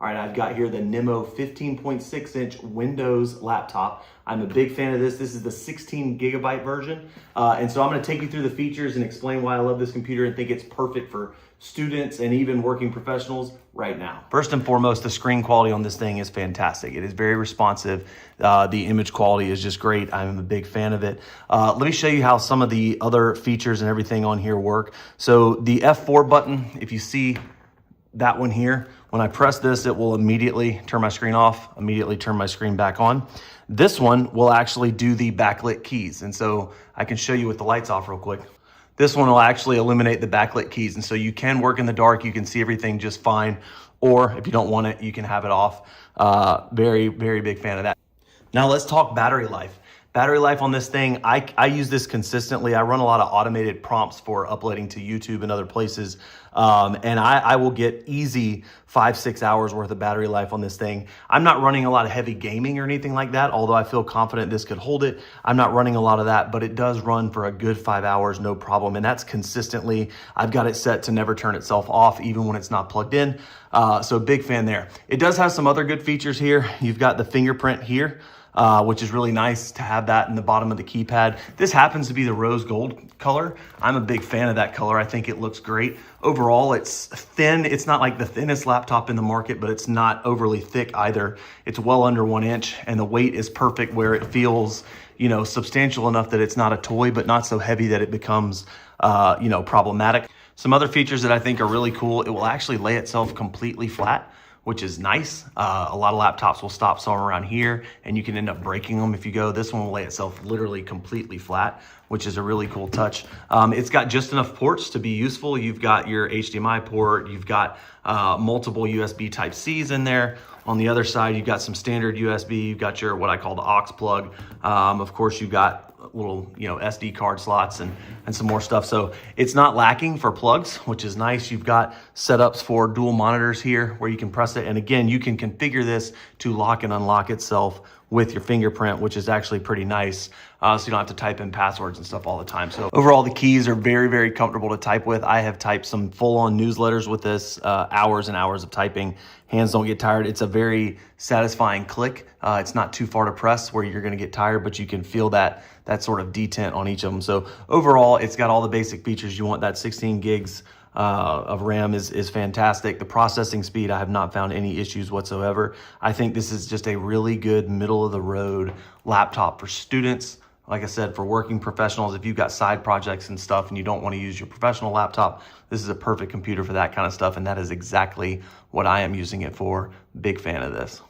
All right, I've got here the NIMO 15.6-inch Windows laptop. I'm a big fan of this. This is the 16 gigabyte version. And so I'm gonna take you through the features and explain why I love this computer and think it's perfect for students and even working professionals right now. First and foremost, the screen quality on this thing is fantastic. It is very responsive. The image quality is just great. I'm a big fan of it. Let me show you how some of the other features and everything on here work. So the F4 button, if you see that one here, when I press this, it will immediately turn my screen off, immediately turn my screen back on. This one will actually do the backlit keys. And so I can show you with the lights off real quick. This one will actually eliminate the backlit keys. And so you can work in the dark, you can see everything just fine. Or if you don't want it, you can have it off. Very, very big fan of that. Now let's talk battery life. Battery life on this thing, I use this consistently. I run a lot of automated prompts for uploading to YouTube and other places. And I will get easy 5-6 hours worth of battery life on this thing. I'm not running a lot of heavy gaming or anything like that, although I feel confident this could hold it. I'm not running a lot of that, but it does run for a good 5 hours, no problem. And that's consistently, I've got it set to never turn itself off, even when it's not plugged in. So big fan there. It does have some other good features here. You've got the fingerprint here. Which is really nice to have that in the bottom of the keypad. This happens to be the rose gold color. I'm a big fan of that color. I think it looks great. Overall, it's thin. It's not like the thinnest laptop in the market, but it's not overly thick either. It's well under 1 inch, and the weight is perfect where it feels, substantial enough that it's not a toy, but not so heavy that it becomes, problematic. Some other features that I think are really cool, it will actually lay itself completely flat, which is nice. A lot of laptops will stop somewhere around here and you can end up breaking them if you go. This one will lay itself literally completely flat, which is a really cool touch. It's got just enough ports to be useful. You've got your HDMI port, you've got multiple USB Type-Cs in there. On the other side, you've got some standard USB, you've got your, what I call the aux plug. Of course, you've got little, SD card slots and some more stuff. So it's not lacking for plugs, which is nice. You've got setups for dual monitors here where you can press it. And again, you can configure this to lock and unlock itself with your fingerprint, which is actually pretty nice. So you don't have to type in passwords and stuff all the time. So overall, the keys are very, very comfortable to type with. I have typed some full-on newsletters with this, hours and hours of typing. Hands don't get tired. It's a very satisfying click. It's not too far to press where you're gonna get tired, but you can feel that sort of detent on each of them. So overall, it's got all the basic features you want. That 16 gigs of RAM is fantastic. The processing speed, I have not found any issues whatsoever. I think this is just a really good middle of the road laptop for students. Like I said, for working professionals, if you've got side projects and stuff and you don't want to use your professional laptop, this is a perfect computer for that kind of stuff. And that is exactly what I am using it for. Big fan of this.